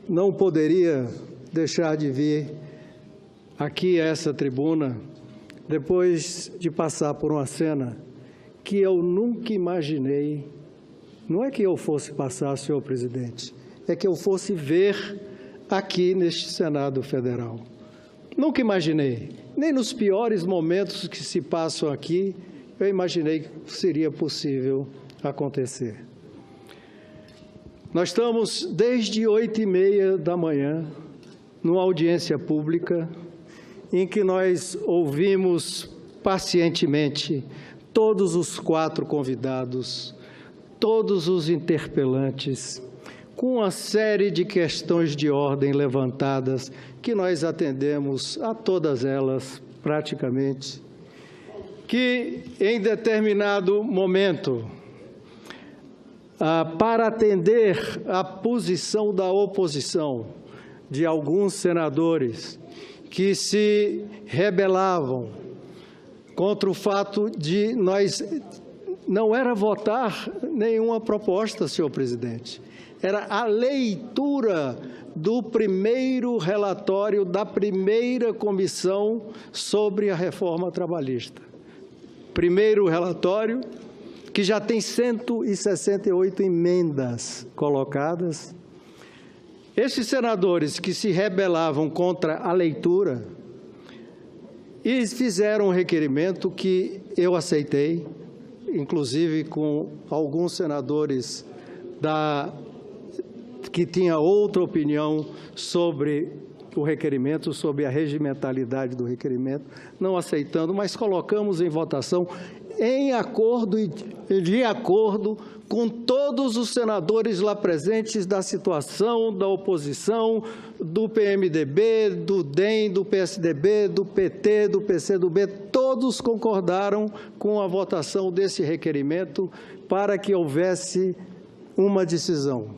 não poderia deixar de vir aqui a essa tribuna depois de passar por uma cena que eu nunca imaginei. Não é que eu fosse passar, senhor presidente, é que eu fosse ver aqui neste Senado Federal. Nunca imaginei, nem nos piores momentos que se passam aqui, eu imaginei que seria possível acontecer. Nós estamos desde 8h30 da manhã, numa audiência pública, em que nós ouvimos pacientemente todos os 4 convidados, todos os interpelantes, com uma série de questões de ordem levantadas, que nós atendemos a todas elas, praticamente, que em determinado momento, para atender a posição da oposição de alguns senadores que se rebelavam contra o fato de nós não era votar nenhuma proposta, senhor presidente, era a leitura do primeiro relatório da primeira comissão sobre a reforma trabalhista. Primeiro relatório, que já tem 168 emendas colocadas. Esses senadores que se rebelavam contra a leitura e fizeram um requerimento que eu aceitei, inclusive com alguns senadores que tinham outra opinião sobre o requerimento, sobre a regimentalidade do requerimento, não aceitando, mas colocamos em votação em acordo e de acordo com todos os senadores lá presentes da situação, da oposição, do PMDB, do DEM, do PSDB, do PT, do PCdoB, todos concordaram com a votação desse requerimento para que houvesse uma decisão.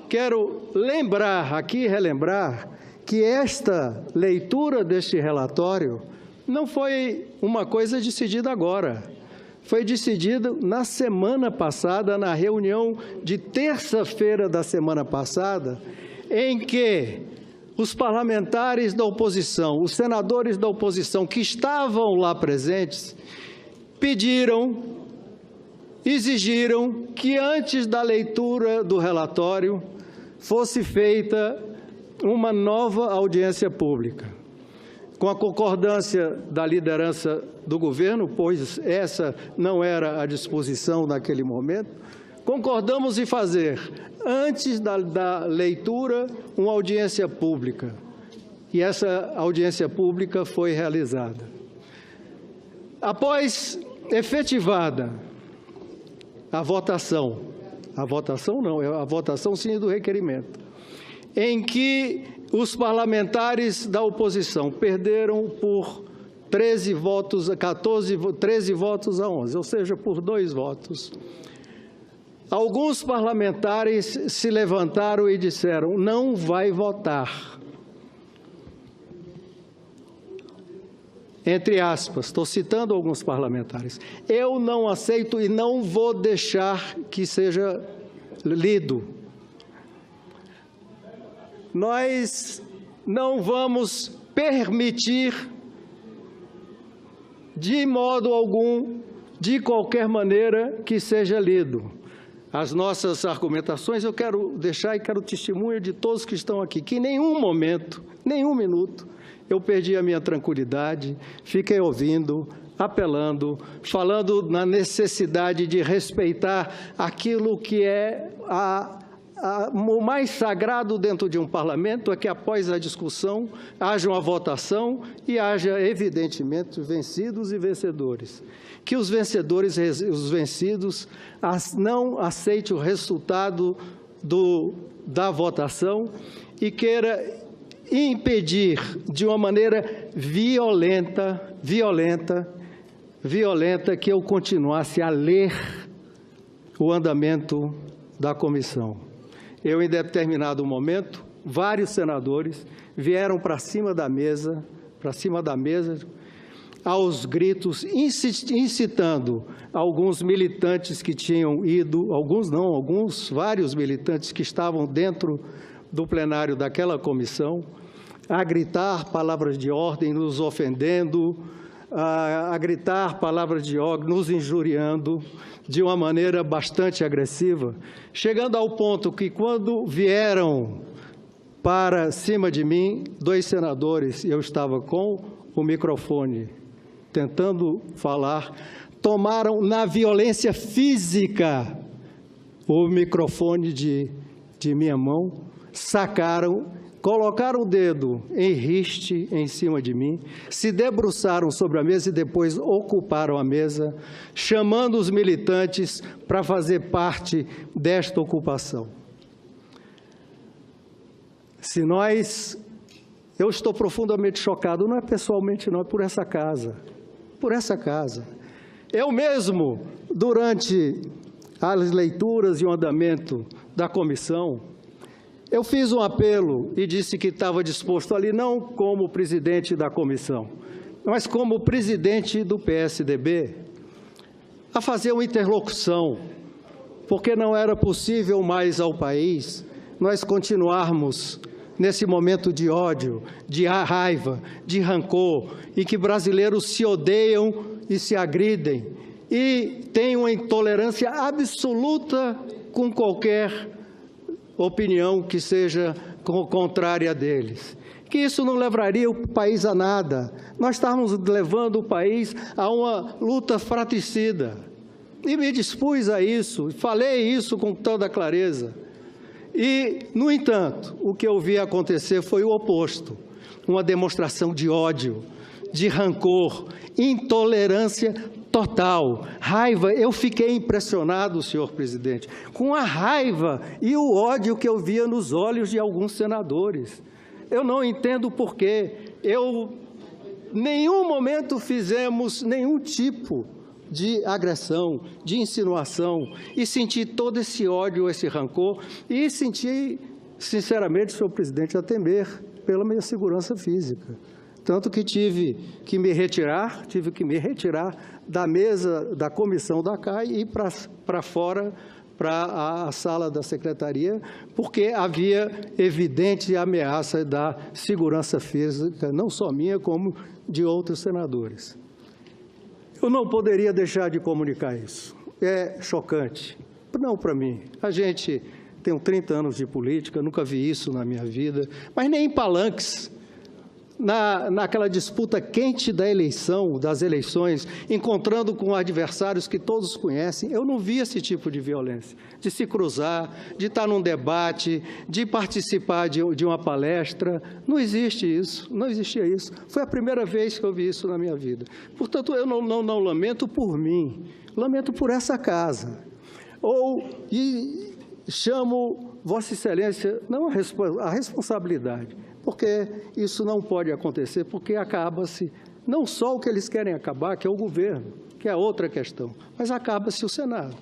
Quero lembrar aqui, relembrar, que esta leitura deste relatório não foi uma coisa decidida agora. Foi decidido na semana passada, na reunião de terça-feira da semana passada, em que os parlamentares da oposição, os senadores da oposição que estavam lá presentes, exigiram que antes da leitura do relatório fosse feita uma nova audiência pública. Com a concordância da liderança do governo, pois essa não era a disposição naquele momento, concordamos em fazer, antes da leitura, uma audiência pública. E essa audiência pública foi realizada. Após efetivada a votação sim do requerimento, em que os parlamentares da oposição perderam por 13 votos a 11, ou seja, por 2 votos. Alguns parlamentares se levantaram e disseram: não vai votar. Entre aspas, estou citando alguns parlamentares. Eu não aceito e não vou deixar que seja lido. Nós não vamos permitir, de modo algum, de qualquer maneira, que seja lido. As nossas argumentações, eu quero deixar e quero testemunho de todos que estão aqui, que em nenhum momento, nenhum minuto, eu perdi a minha tranquilidade, fiquei ouvindo, apelando, falando na necessidade de respeitar aquilo que é o mais sagrado dentro de um parlamento, é que após a discussão haja uma votação e haja, evidentemente, vencidos e vencedores. Que os vencidos não aceitem o resultado da votação e queira impedir de uma maneira violenta que eu continuasse a ler o andamento da comissão. Eu, em determinado momento, vários senadores vieram para cima da mesa, aos gritos, incitando alguns militantes que tinham ido, vários militantes que estavam dentro do plenário daquela comissão, a gritar palavras de ordem, nos ofendendo, a gritar palavras de ordem, nos injuriando de uma maneira bastante agressiva, chegando ao ponto que, quando vieram para cima de mim, 2 senadores, e eu estava com o microfone tentando falar, tomaram na violência física o microfone de minha mão, sacaram, colocaram o dedo em riste em cima de mim, se debruçaram sobre a mesa e depois ocuparam a mesa, chamando os militantes para fazer parte desta ocupação. Eu estou profundamente chocado, não é pessoalmente não, é por essa casa, Eu mesmo, durante as leituras e o andamento da comissão, eu fiz um apelo e disse que estava disposto ali, não como presidente da comissão, mas como presidente do PSDB, a fazer uma interlocução, porque não era possível mais ao país nós continuarmos nesse momento de ódio, de raiva, de rancor, e que brasileiros se odeiam e se agridem, e têm uma intolerância absoluta com qualquer opinião que seja contrária deles. Que isso não levaria o país a nada. Nós estávamos levando o país a uma luta fratricida. E me dispus a isso, falei isso com toda clareza. E, no entanto, o que eu vi acontecer foi o oposto. Uma demonstração de ódio, de rancor, intolerância total, raiva. Eu fiquei impressionado, senhor presidente, com a raiva e o ódio que eu via nos olhos de alguns senadores. Eu não entendo por quê. Em nenhum momento fizemos nenhum tipo de agressão, de insinuação, e senti todo esse ódio, esse rancor, e senti, sinceramente, senhor presidente, a temer pela minha segurança física. Tanto que tive que me retirar da mesa da comissão da CAI e ir para fora, para a sala da secretaria, porque havia evidente ameaça da segurança física, não só minha, como de outros senadores. Eu não poderia deixar de comunicar isso. É chocante. Não para mim. A gente tem 30 anos de política, nunca vi isso na minha vida, mas nem em palanques. Naquela disputa quente das eleições, encontrando com adversários que todos conhecem, eu não vi esse tipo de violência, de se cruzar, de estar num debate, de participar de uma palestra. Não existe isso, não existia isso. Foi a primeira vez que eu vi isso na minha vida. Portanto, eu não lamento por mim, lamento por essa casa. E chamo Vossa Excelência, não a responsabilidade, porque isso não pode acontecer, porque acaba-se não só o que eles querem acabar, que é o governo, que é outra questão, mas acaba-se o Senado,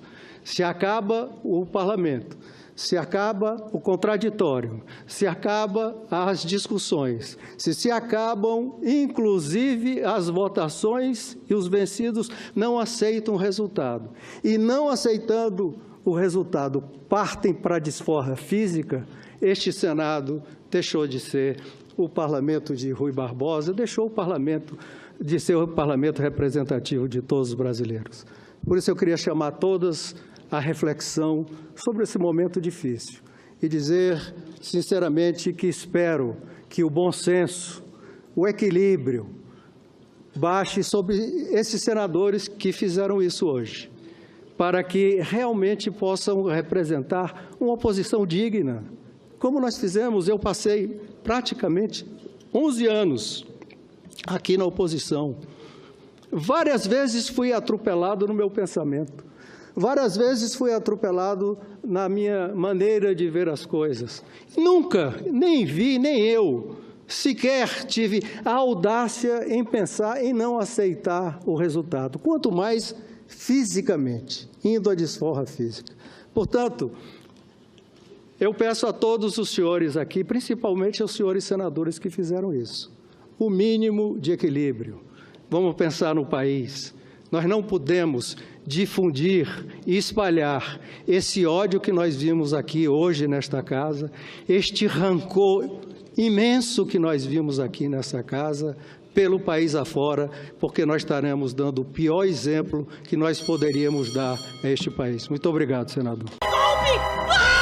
se acaba o parlamento, se acaba o contraditório, se acaba as discussões, se acabam, inclusive, as votações e os vencidos não aceitam o resultado. E não aceitando o resultado, partem para a desforra física, este Senado deixou de ser o parlamento de Rui Barbosa, deixou o parlamento de ser o parlamento representativo de todos os brasileiros. Por isso eu queria chamar todas à reflexão sobre esse momento difícil e dizer sinceramente que espero que o bom senso, o equilíbrio, baixe sobre esses senadores que fizeram isso hoje, para que realmente possam representar uma oposição digna. Como nós fizemos, eu passei praticamente 11 anos aqui na oposição. Várias vezes fui atropelado no meu pensamento. Várias vezes fui atropelado na minha maneira de ver as coisas. Nunca, nem vi, nem eu, sequer tive a audácia em pensar em não aceitar o resultado, quanto mais fisicamente, indo à desforra física. Portanto, eu peço a todos os senhores aqui, principalmente aos senhores senadores que fizeram isso, o mínimo de equilíbrio. Vamos pensar no país, Nós não podemos difundir e espalhar esse ódio que nós vimos aqui hoje nesta casa, este rancor imenso que nós vimos aqui nessa casa, pelo país afora, porque nós estaremos dando o pior exemplo que nós poderíamos dar a este país. Muito obrigado, senador. Golpe!